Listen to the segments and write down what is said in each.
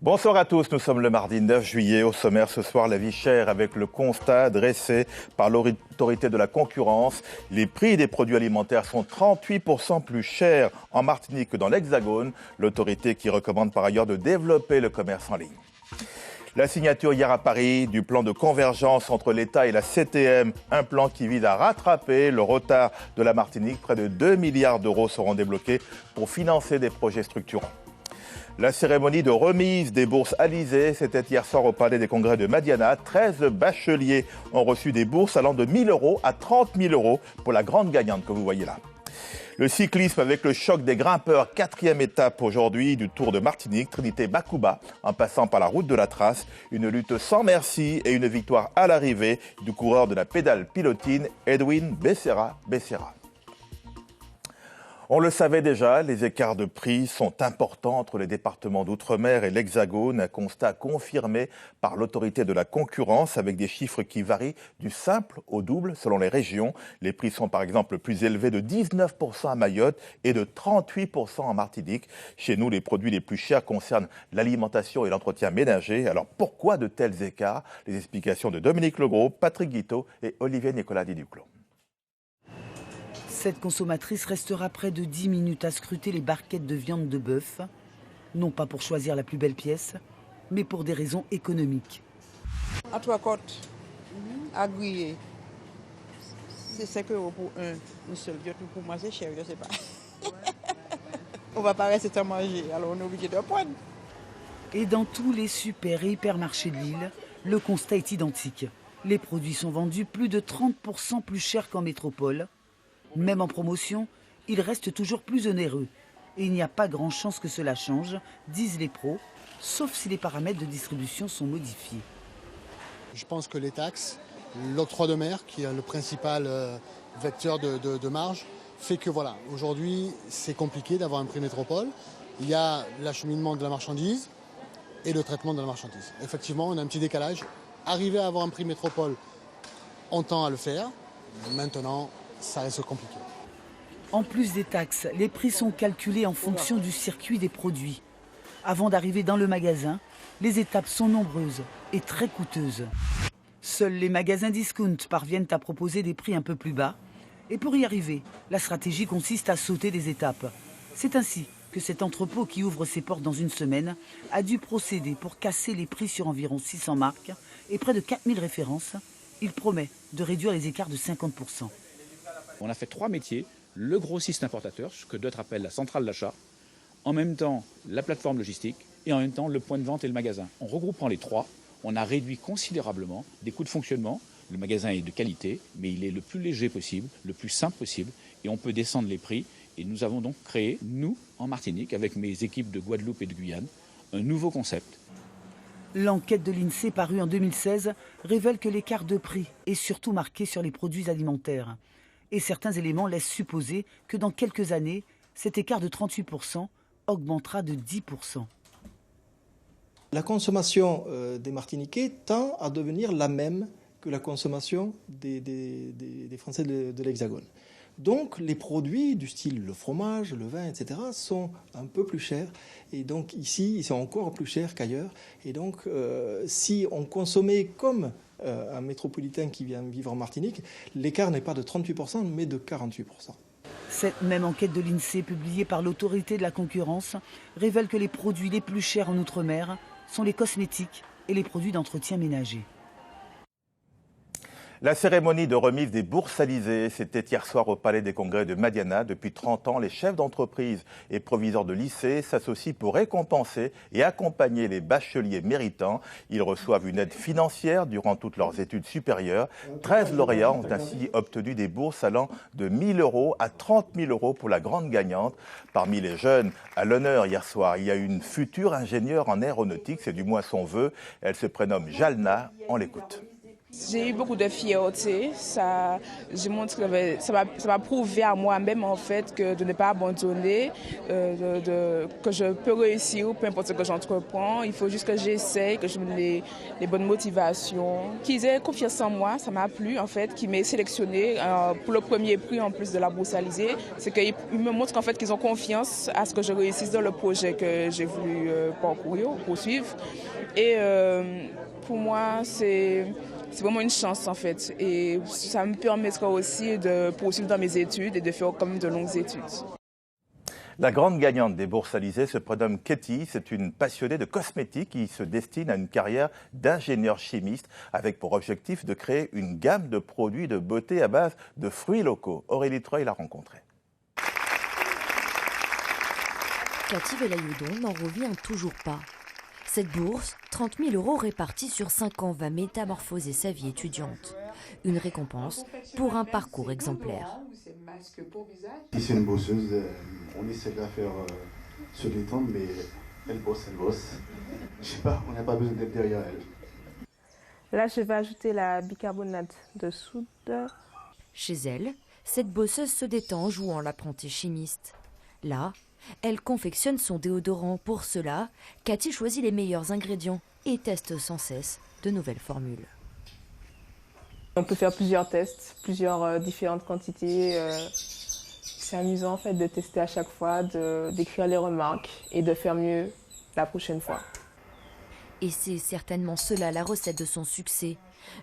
Bonsoir à tous, nous sommes le mardi 9 juillet. Au sommaire ce soir, la vie chère avec le constat dressé par l'autorité de la concurrence. Les prix des produits alimentaires sont 38% plus chers en Martinique que dans l'Hexagone. L'autorité qui recommande par ailleurs de développer le commerce en ligne. La signature hier à Paris du plan de convergence entre l'État et la CTM, un plan qui vise à rattraper le retard de la Martinique. Près de 2 milliards d'euros seront débloqués pour financer des projets structurants. La cérémonie de remise des bourses Alizé, c'était hier soir au Palais des Congrès de Madiana. 13 bacheliers ont reçu des bourses allant de 1 000 euros à 30 000 euros pour la grande gagnante que vous voyez là. Le cyclisme avec le choc des grimpeurs, 4e étape aujourd'hui du Tour de Martinique, Trinité-Bakouba, en passant par la route de la Trace. Une lutte sans merci et une victoire à l'arrivée du coureur de la pédale pilotine, Edwin Becerra. On le savait déjà, les écarts de prix sont importants entre les départements d'outre-mer et l'Hexagone, un constat confirmé par l'autorité de la concurrence avec des chiffres qui varient du simple au double selon les régions. Les prix sont par exemple plus élevés de 19% à Mayotte et de 38% en Martinique. Chez nous, les produits les plus chers concernent l'alimentation et l'entretien ménager. Alors pourquoi de tels écarts? Les explications de Dominique Legros, Patrick Guiteau et Olivier Nicolas-Duclos. Cette consommatrice restera près de 10 minutes à scruter les barquettes de viande de bœuf, non pas pour choisir la plus belle pièce, mais pour des raisons économiques. À 3 côtes, à griller, c'est 5 euros pour un. Une seule viande, pour moi c'est cher, je ne sais pas. On ne va pas rester à manger, alors on est obligé de prendre. Et dans tous les super et hypermarchés de l'île, le constat est identique. Les produits sont vendus plus de 30% plus cher qu'en métropole. Même en promotion, ils restent toujours plus onéreux. Et il n'y a pas grand chance que cela change, disent les pros, sauf si les paramètres de distribution sont modifiés. Je pense que les taxes, l'octroi de mer, qui est le principal vecteur de marge, fait que voilà, aujourd'hui c'est compliqué d'avoir un prix métropole. Il y a l'acheminement de la marchandise et le traitement de la marchandise. Effectivement, on a un petit décalage. Arriver à avoir un prix métropole, on tend à le faire. Maintenant, ça reste compliqué. En plus des taxes, les prix sont calculés en fonction du circuit des produits. Avant d'arriver dans le magasin, les étapes sont nombreuses et très coûteuses. Seuls les magasins discount parviennent à proposer des prix un peu plus bas. Et pour y arriver, la stratégie consiste à sauter des étapes. C'est ainsi que cet entrepôt qui ouvre ses portes dans une semaine a dû procéder pour casser les prix sur environ 600 marques et près de 4000 références. Il promet de réduire les écarts de 50%. On a fait 3 métiers, le grossiste importateur, ce que d'autres appellent la centrale d'achat, en même temps la plateforme logistique et en même temps le point de vente et le magasin. En regroupant les 3, on a réduit considérablement des coûts de fonctionnement. Le magasin est de qualité, mais il est le plus léger possible, le plus simple possible, et on peut descendre les prix. Et nous avons donc créé, nous, en Martinique, avec mes équipes de Guadeloupe et de Guyane, un nouveau concept. L'enquête de l'INSEE parue en 2016 révèle que l'écart de prix est surtout marqué sur les produits alimentaires. Et certains éléments laissent supposer que dans quelques années, cet écart de 38% augmentera de 10%. La consommation des Martiniquais tend à devenir la même que la consommation des Français de l'Hexagone. Donc les produits du style le fromage, le vin, etc. sont un peu plus chers. Et donc ici, ils sont encore plus chers qu'ailleurs. Et donc si on consommait comme un métropolitain qui vient vivre en Martinique, l'écart n'est pas de 38%, mais de 48%. Cette même enquête de l'INSEE publiée par l'autorité de la concurrence révèle que les produits les plus chers en Outre-mer sont les cosmétiques et les produits d'entretien ménager. La cérémonie de remise des bourses Alizé, c'était hier soir au Palais des Congrès de Madiana. Depuis 30 ans, les chefs d'entreprise et proviseurs de lycée s'associent pour récompenser et accompagner les bacheliers méritants. Ils reçoivent une aide financière durant toutes leurs études supérieures. 13 lauréats ont ainsi obtenu des bourses allant de 1 000 euros à 30 000 euros pour la grande gagnante. Parmi les jeunes à l'honneur hier soir, il y a une future ingénieure en aéronautique, c'est du moins son vœu. Elle se prénomme Jalna, on l'écoute. J'ai eu beaucoup de fierté, ça m'a prouvé à moi-même en fait que de ne pas abandonner, que je peux réussir peu importe ce que j'entreprends. Il faut juste que j'essaye, que je me donne les bonnes motivations. Qu'ils aient confiance en moi, ça m'a plu en fait, qu'ils m'aient sélectionné pour le premier prix en plus de la Bourse Alizée. C'est qu'ils me montrent qu'en fait qu'ils ont confiance à ce que je réussisse dans le projet que j'ai voulu poursuivre. Et pour moi, c'est vraiment une chance en fait et ça me permettra aussi de poursuivre dans mes études et de faire comme de longues études. La grande gagnante des bourses Alizée se prénomme Katie. C'est une passionnée de cosmétiques qui se destine à une carrière d'ingénieur chimiste avec pour objectif de créer une gamme de produits de beauté à base de fruits locaux. Aurélie Troy l'a rencontrée. Katie Velayudon n'en revient toujours pas. Cette bourse, 30 000 € répartis sur 5 ans, va métamorphoser sa vie étudiante. Une récompense pour un parcours exemplaire. Si c'est une bosseuse, on essaie de la faire se détendre, mais elle bosse. Je sais pas, on n'a pas besoin d'être derrière elle. Là, je vais ajouter la bicarbonate de soude. Chez elle, cette bosseuse se détend en jouant l'apprentie chimiste. Là, elle confectionne son déodorant. Pour cela, Katie choisit les meilleurs ingrédients et teste sans cesse de nouvelles formules. On peut faire plusieurs tests, plusieurs différentes quantités. C'est amusant en fait de tester à chaque fois, d'écrire les remarques et de faire mieux la prochaine fois. Et c'est certainement cela la recette de son succès.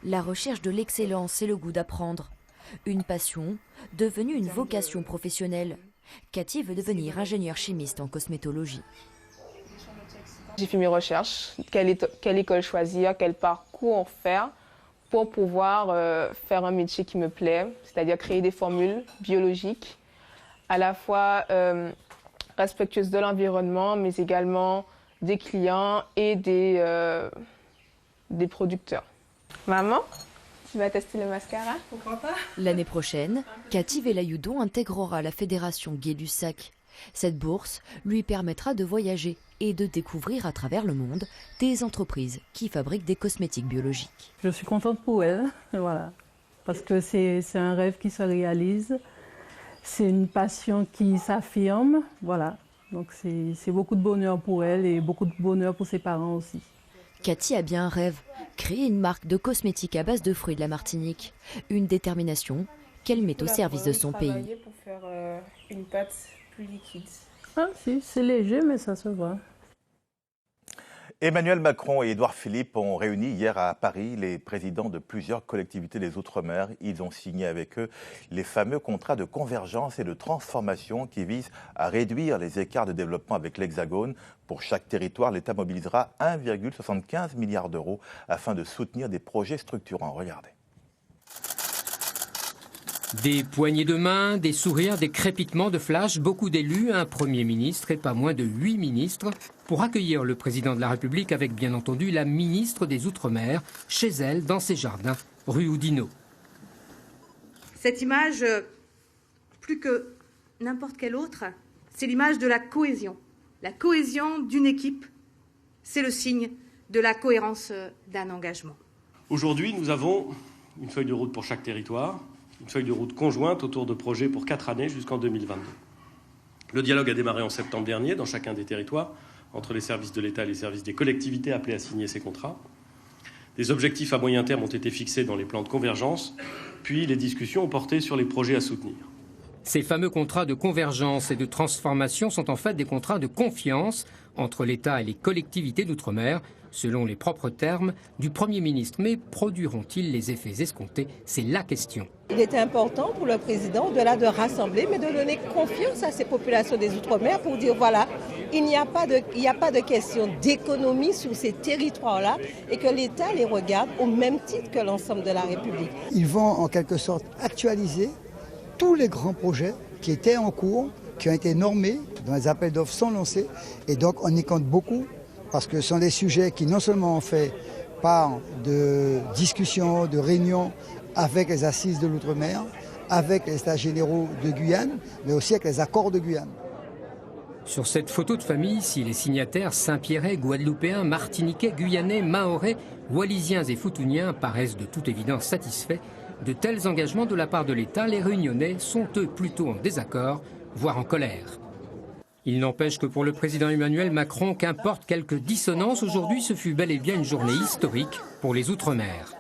La recherche de l'excellence et le goût d'apprendre. Une passion devenue une vocation professionnelle. Katie veut devenir ingénieure chimiste en cosmétologie. J'ai fait mes recherches, quelle école choisir, quel parcours faire pour pouvoir faire un métier qui me plaît, c'est-à-dire créer des formules biologiques, à la fois respectueuses de l'environnement, mais également des clients et des producteurs. Maman ? Tu vas tester le mascara? Pourquoi pas? L'année prochaine, Katie Velayudon intégrera la fédération Gay-Lussac. Cette bourse lui permettra de voyager et de découvrir à travers le monde des entreprises qui fabriquent des cosmétiques biologiques. Je suis contente pour elle, voilà, parce que c'est un rêve qui se réalise, c'est une passion qui s'affirme, voilà. Donc c'est beaucoup de bonheur pour elle et beaucoup de bonheur pour ses parents aussi. Katie a bien un rêve, créer une marque de cosmétiques à base de fruits de la Martinique. Une détermination qu'elle met au service de son pays. Pour faire une pâte plus liquide. Ah si, c'est léger mais ça se voit. Emmanuel Macron et Édouard Philippe ont réuni hier à Paris les présidents de plusieurs collectivités des Outre-mer. Ils ont signé avec eux les fameux contrats de convergence et de transformation qui visent à réduire les écarts de développement avec l'Hexagone. Pour chaque territoire, l'État mobilisera 1,75 milliard d'euros afin de soutenir des projets structurants. Regardez. Des poignées de main, des sourires, des crépitements de flash, beaucoup d'élus, un Premier ministre et pas moins de 8 ministres pour accueillir le Président de la République avec bien entendu la ministre des Outre-mer, chez elle, dans ses jardins, rue Oudinot. Cette image, plus que n'importe quelle autre, c'est l'image de la cohésion. La cohésion d'une équipe, c'est le signe de la cohérence d'un engagement. Aujourd'hui, nous avons une feuille de route pour chaque territoire, une feuille de route conjointe autour de projets pour 4 années jusqu'en 2022. Le dialogue a démarré en septembre dernier dans chacun des territoires, entre les services de l'État et les services des collectivités appelés à signer ces contrats. Des objectifs à moyen terme ont été fixés dans les plans de convergence, puis les discussions ont porté sur les projets à soutenir. Ces fameux contrats de convergence et de transformation sont en fait des contrats de confiance entre l'État et les collectivités d'outre-mer, selon les propres termes du Premier ministre. Mais produiront-ils les effets escomptés? C'est la question. Il était important pour le président au-delà de rassembler, mais de donner confiance à ces populations des Outre-mer pour dire voilà, il n'y a pas de question d'économie sur ces territoires-là et que l'État les regarde au même titre que l'ensemble de la République. Ils vont en quelque sorte actualiser tous les grands projets qui étaient en cours, qui ont été normés, dont les appels d'offres sont lancés, et donc on y compte beaucoup, parce que ce sont des sujets qui non seulement ont fait part de discussions, de réunions avec les assises de l'outre-mer, avec les États généraux de Guyane, mais aussi avec les accords de Guyane. Sur cette photo de famille, si les signataires Saint-Pierrais, Guadeloupéens, Martiniquais, Guyanais, Mahorais, Wallisiens et Futuniens paraissent de toute évidence satisfaits de tels engagements de la part de l'État, les Réunionnais sont eux plutôt en désaccord, voire en colère. Il n'empêche que pour le président Emmanuel Macron, qu'importe quelques dissonances, aujourd'hui ce fut bel et bien une journée historique pour les Outre-mer.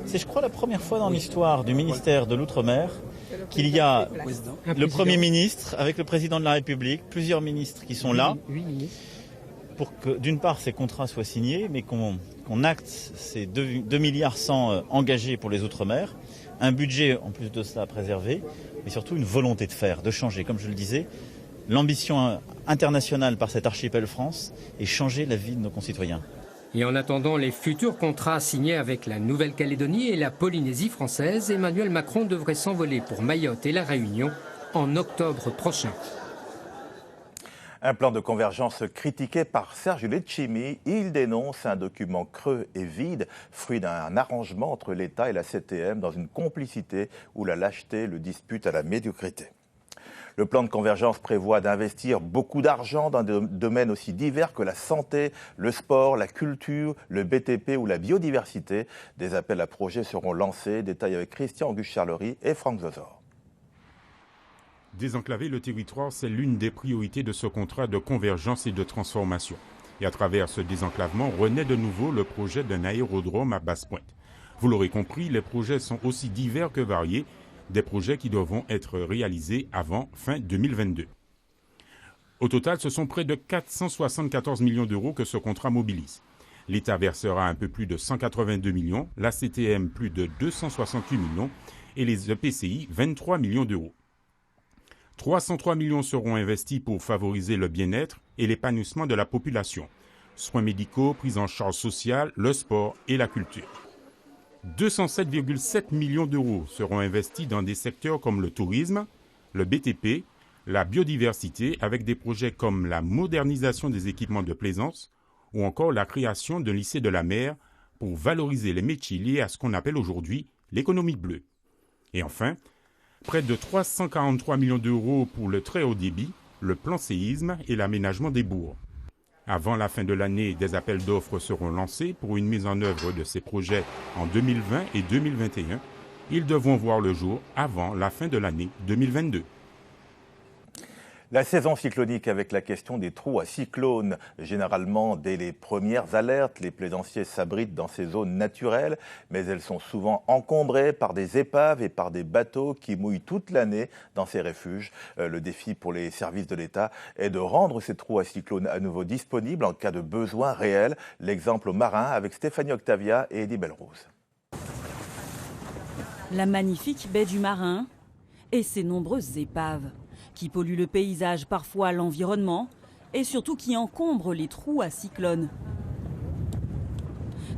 C'est, je crois, la première fois dans l'histoire du ministère de l'Outre-mer qu'il y a le Premier ministre avec le président de la République, plusieurs ministres qui sont là, pour que, d'une part, ces contrats soient signés, mais qu'on acte ces 2 milliards 100 engagés pour les Outre-mer, un budget en plus de cela préservé, mais surtout une volonté de faire, de changer, comme je le disais, l'ambition internationale par cet archipel France et changer la vie de nos concitoyens. Et en attendant les futurs contrats signés avec la Nouvelle-Calédonie et la Polynésie française, Emmanuel Macron devrait s'envoler pour Mayotte et la Réunion en octobre prochain. Un plan de convergence critiqué par Serge Letchimy. Il dénonce un document creux et vide, fruit d'un arrangement entre l'État et la CTM dans une complicité où la lâcheté le dispute à la médiocrité. Le plan de convergence prévoit d'investir beaucoup d'argent dans des domaines aussi divers que la santé, le sport, la culture, le BTP ou la biodiversité. Des appels à projets seront lancés. Détail avec Christian Auguste Charlery et Franck Zozor. Désenclaver le territoire, c'est l'une des priorités de ce contrat de convergence et de transformation. Et à travers ce désenclavement, renaît de nouveau le projet d'un aérodrome à Basse-Pointe. Vous l'aurez compris, les projets sont aussi divers que variés, des projets qui devront être réalisés avant fin 2022. Au total, ce sont près de 474 millions d'euros que ce contrat mobilise. L'État versera un peu plus de 182 millions, la CTM plus de 268 millions et les EPCI 23 millions d'euros. 303 millions seront investis pour favoriser le bien-être et l'épanouissement de la population. Soins médicaux, prise en charge sociale, le sport et la culture. 207,7 millions d'euros seront investis dans des secteurs comme le tourisme, le BTP, la biodiversité avec des projets comme la modernisation des équipements de plaisance ou encore la création d'un lycée de la mer pour valoriser les métiers liés à ce qu'on appelle aujourd'hui l'économie bleue. Et enfin, près de 343 millions d'euros pour le très haut débit, le plan séisme et l'aménagement des bourgs. Avant la fin de l'année, des appels d'offres seront lancés pour une mise en œuvre de ces projets en 2020 et 2021. Ils devront voir le jour avant la fin de l'année 2022. La saison cyclonique avec la question des trous à cyclones. Généralement, dès les premières alertes, les plaisanciers s'abritent dans ces zones naturelles, mais elles sont souvent encombrées par des épaves et par des bateaux qui mouillent toute l'année dans ces refuges. Le défi pour les services de l'État est de rendre ces trous à cyclones à nouveau disponibles en cas de besoin réel. L'exemple au marin avec Stéphanie Octavia et Eddie Belrose. La magnifique baie du Marin et ses nombreuses épaves qui polluent le paysage, parfois l'environnement, et surtout qui encombrent les trous à cyclones.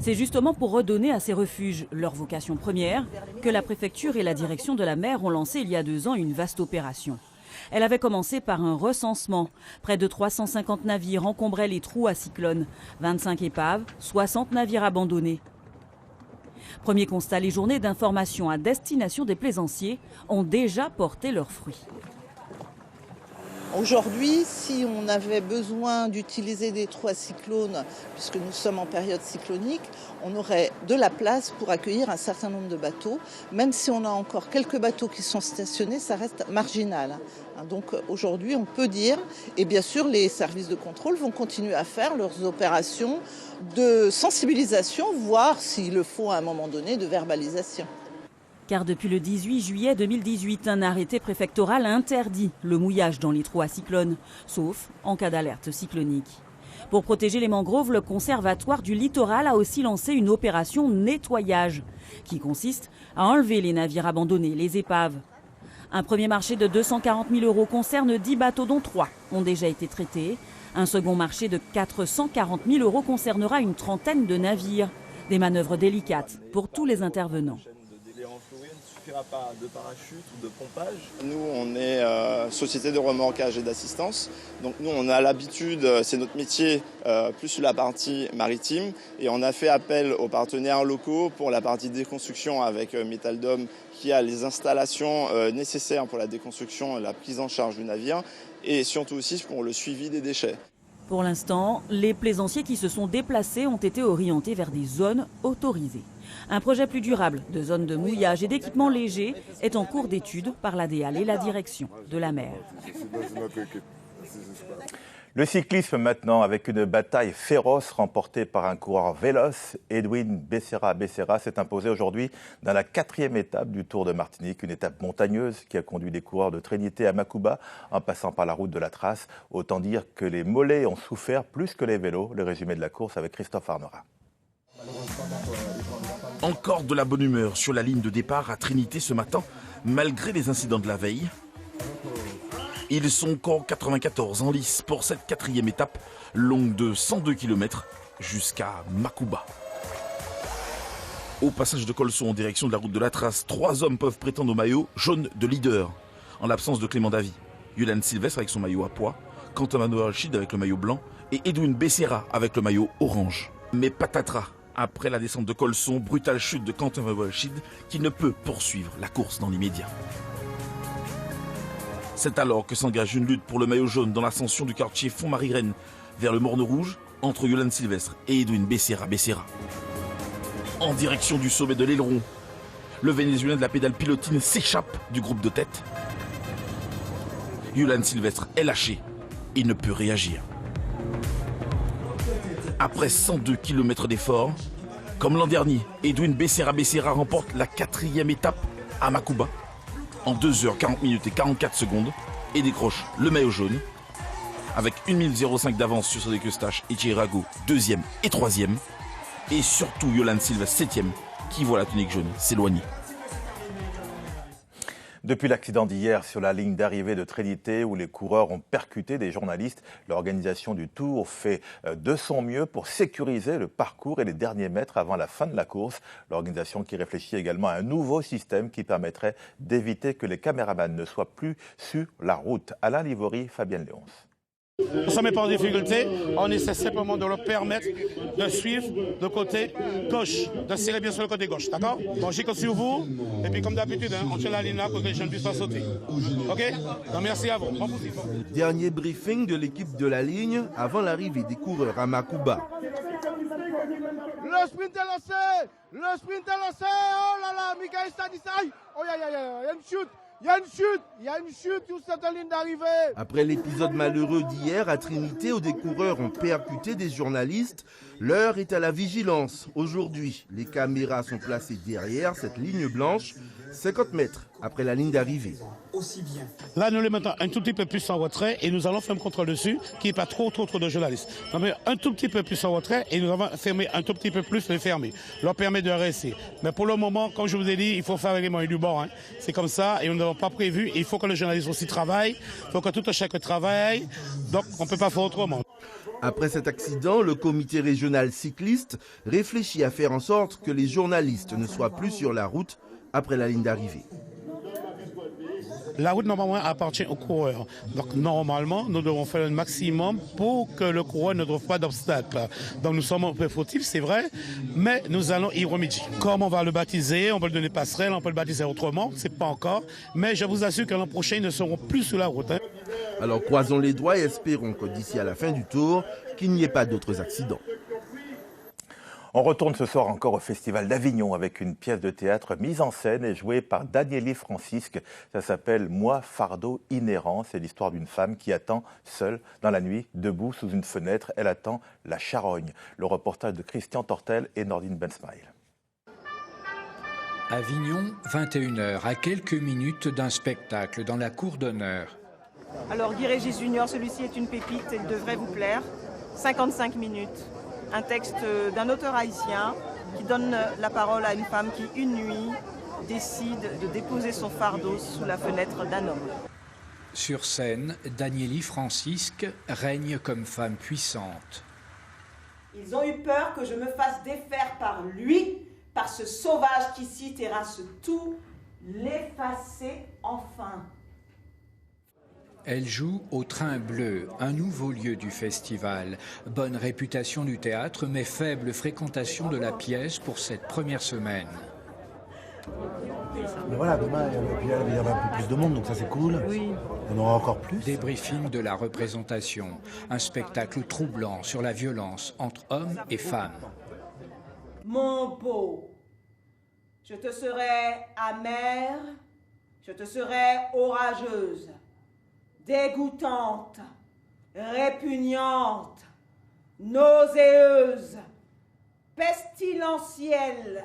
C'est justement pour redonner à ces refuges leur vocation première que la préfecture et la direction de la mer ont lancé il y a 2 ans une vaste opération. Elle avait commencé par un recensement. Près de 350 navires encombraient les trous à cyclones, 25 épaves, 60 navires abandonnés. Premier constat, les journées d'information à destination des plaisanciers ont déjà porté leurs fruits. Aujourd'hui, si on avait besoin d'utiliser des trous à cyclones, puisque nous sommes en période cyclonique, on aurait de la place pour accueillir un certain nombre de bateaux. Même si on a encore quelques bateaux qui sont stationnés, ça reste marginal. Donc aujourd'hui, on peut dire, et bien sûr les services de contrôle vont continuer à faire leurs opérations de sensibilisation, voire s'il le faut à un moment donné, de verbalisation. Car depuis le 18 juillet 2018, un arrêté préfectoral interdit le mouillage dans les trous à cyclones, sauf en cas d'alerte cyclonique. Pour protéger les mangroves, le Conservatoire du littoral a aussi lancé une opération nettoyage, qui consiste à enlever les navires abandonnés, les épaves. Un premier marché de 240 000 € concerne 10 bateaux, dont 3 ont déjà été traités. Un second marché de 440 000 € concernera une trentaine de navires. Des manœuvres délicates pour tous les intervenants. les renflouer ne suffira pas de parachute ou de pompage? Nous, on est société de remorquage et d'assistance. Donc nous, on a l'habitude, c'est notre métier, plus sur la partie maritime. Et on a fait appel aux partenaires locaux pour la partie déconstruction avec Métaldom, qui a les installations nécessaires pour la déconstruction et la prise en charge du navire. Et surtout aussi pour le suivi des déchets. Pour l'instant, les plaisanciers qui se sont déplacés ont été orientés vers des zones autorisées. Un projet plus durable de zones de mouillage et d'équipements légers est en cours d'étude par l'ADEAL et la direction de la mer. Le cyclisme maintenant, avec une bataille féroce remportée par un coureur véloce. Edwin Becerra s'est imposé aujourd'hui dans la 4e étape du Tour de Martinique, une étape montagneuse qui a conduit des coureurs de Trinité à Macouba en passant par la route de la Trace. Autant dire que les mollets ont souffert plus que les vélos. Le résumé de la course avec Christophe Arnera. Encore de la bonne humeur sur la ligne de départ à Trinité ce matin, malgré les incidents de la veille. Ils sont encore 94 en lice pour cette 4e étape, longue de 102 km jusqu'à Macouba. Au passage de Colson en direction de la route de la Trace, 3 hommes peuvent prétendre au maillot jaune de leader, en l'absence de Clément Davy. Yulan Sylvestre avec son maillot à pois, Quentin Manuel-Rachid avec le maillot blanc et Edwin Becerra avec le maillot orange. Mais patatras, après la descente de Colson, brutale chute de Quentin Manuel-Rachid qui ne peut poursuivre la course dans l'immédiat. C'est alors que s'engage une lutte pour le maillot jaune dans l'ascension du quartier Font-Marie-Rennes vers le Morne Rouge entre Yulan Sylvestre et Edwin Becerra. En direction du sommet de l'Aileron, le Vénézuélien de la pédale pilotine s'échappe du groupe de tête. Yulan Sylvestre est lâché, il ne peut réagir. Après 102 km d'effort, comme l'an dernier, Edwin Becerra remporte la 4e étape à Macouba en 2 h 40 minutes et 44 secondes et décroche le maillot jaune avec 1 minute 05 d'avance sur Sodek Eustache et Thierry Rago 2e et 3e et surtout Yulan Sylvestre 7e qui voit la tunique jaune s'éloigner. Depuis l'accident d'hier sur la ligne d'arrivée de Trinité où les coureurs ont percuté des journalistes, l'organisation du Tour fait de son mieux pour sécuriser le parcours et les derniers mètres avant la fin de la course. L'organisation qui réfléchit également à un nouveau système qui permettrait d'éviter que les caméramans ne soient plus sur la route. Alain Livory, Fabienne Léonce. Nous ne sommes pas en difficulté, on essaie simplement de leur permettre de suivre le côté gauche, de serrer bien sur le côté gauche, d'accord? Bon, j'y compte sur vous, et puis comme d'habitude, on tient la ligne là pour que les gens ne puissent pas sauter. Ok? Donc merci à vous. Bon possible. Dernier briefing de l'équipe de la ligne avant l'arrivée des coureurs à Macouba. Le sprint est lancé! Le sprint est lancé! Oh là là, Michael Stadisai! Oh, il y a une chute! Il y a une chute sur cette ligne d'arrivée. Après l'épisode malheureux d'hier à Trinité où des coureurs ont percuté des journalistes, l'heure est à la vigilance. Aujourd'hui, les caméras sont placées derrière cette ligne blanche, 50 mètres après la ligne d'arrivée. Là, nous les mettons un tout petit peu plus en retrait et nous allons faire un contrôle dessus qui n'est pas trop de journalistes. On met un tout petit peu plus en retrait et nous allons fermer un tout petit peu plus les fermer. Leur permet de rester. Mais pour le moment, comme je vous ai dit, il faut faire avec les moyens du bord. Hein. C'est comme ça et nous n'avons pas prévu. Il faut que le journaliste aussi travaille. Il faut que tout chacun travaille. Donc, on ne peut pas faire autrement. Après cet accident, le comité régional cycliste réfléchit à faire en sorte que les journalistes ne soient plus sur la route après la ligne d'arrivée. La route, normalement, appartient au coureur. Donc, normalement, nous devons faire le maximum pour que le coureur ne trouve pas d'obstacle. Donc, nous sommes un peu fautifs, c'est vrai, mais nous allons y remédier. Comme on va le baptiser, on peut le donner passerelle, on peut le baptiser autrement, c'est pas encore. Mais je vous assure que l'an prochain, ils ne seront plus sur la route. Hein. Alors, croisons les doigts et espérons que d'ici à la fin du tour, qu'il n'y ait pas d'autres accidents. On retourne ce soir encore au Festival d'Avignon avec une pièce de théâtre mise en scène et jouée par Danieli Francisque. Ça s'appelle « Moi, fardeau inhérent ». C'est l'histoire d'une femme qui attend seule dans la nuit, debout sous une fenêtre. Elle attend la charogne. Le reportage de Christian Tortel et Nordine Bensmail. Avignon, 21h, à quelques minutes d'un spectacle dans la cour d'honneur. Alors Guy Régis Junior, celui-ci est une pépite, il devrait vous plaire. 55 minutes. Un texte d'un auteur haïtien qui donne la parole à une femme qui, une nuit, décide de déposer son fardeau sous la fenêtre d'un homme. Sur scène, Danieli Francisque règne comme femme puissante. Ils ont eu peur que je me fasse défaire par lui par ce sauvage qu'ici terrasse tout, l'effacer enfin. Elle joue au Train Bleu, un nouveau lieu du festival. Bonne réputation du théâtre, mais faible fréquentation de la pièce pour cette première semaine. Mais voilà, demain, il y avait un peu plus de monde, donc ça c'est cool. Oui. Il y en aura encore plus. Débriefing de la représentation. Un spectacle troublant sur la violence entre hommes et femmes. Mon beau, je te serai amère, je te serai orageuse, dégoûtante, répugnante, nauséeuse, pestilentielle.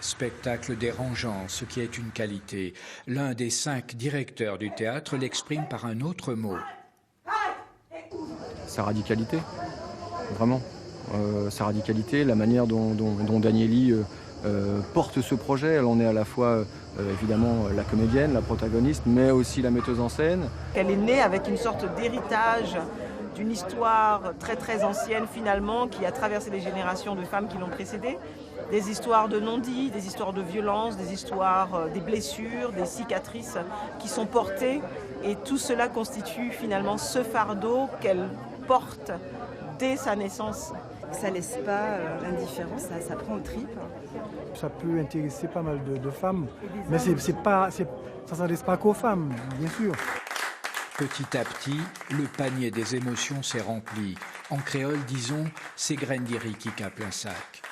Spectacle dérangeant, ce qui est une qualité. L'un des 5 directeurs du théâtre l'exprime par un autre mot. Sa radicalité, vraiment. Sa radicalité, la manière dont Daniélie porte ce projet. Elle en est à la fois évidemment la comédienne, la protagoniste, mais aussi la metteuse en scène. Elle est née avec une sorte d'héritage d'une histoire très très ancienne finalement, qui a traversé les générations de femmes qui l'ont précédée. Des histoires de non-dits, des histoires de violence, des histoires, des blessures, des cicatrices qui sont portées. Et tout cela constitue finalement ce fardeau qu'elle porte dès sa naissance. Ça laisse pas l'indifférence, ça prend aux tripes. Ça peut intéresser pas mal de femmes, mais ça ne s'adresse pas qu'aux femmes, bien sûr. Petit à petit, le panier des émotions s'est rempli. En créole, disons, c'est graines d'iri qui qu'a plein sac.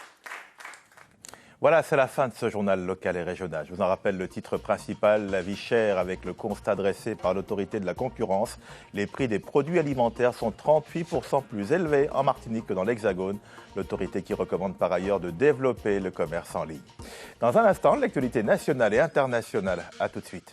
Voilà, c'est la fin de ce journal local et régional. Je vous en rappelle le titre principal, la vie chère, avec le constat dressé par l'autorité de la concurrence. Les prix des produits alimentaires sont 38% plus élevés en Martinique que dans l'Hexagone. L'autorité qui recommande par ailleurs de développer le commerce en ligne. Dans un instant, l'actualité nationale et internationale. À tout de suite.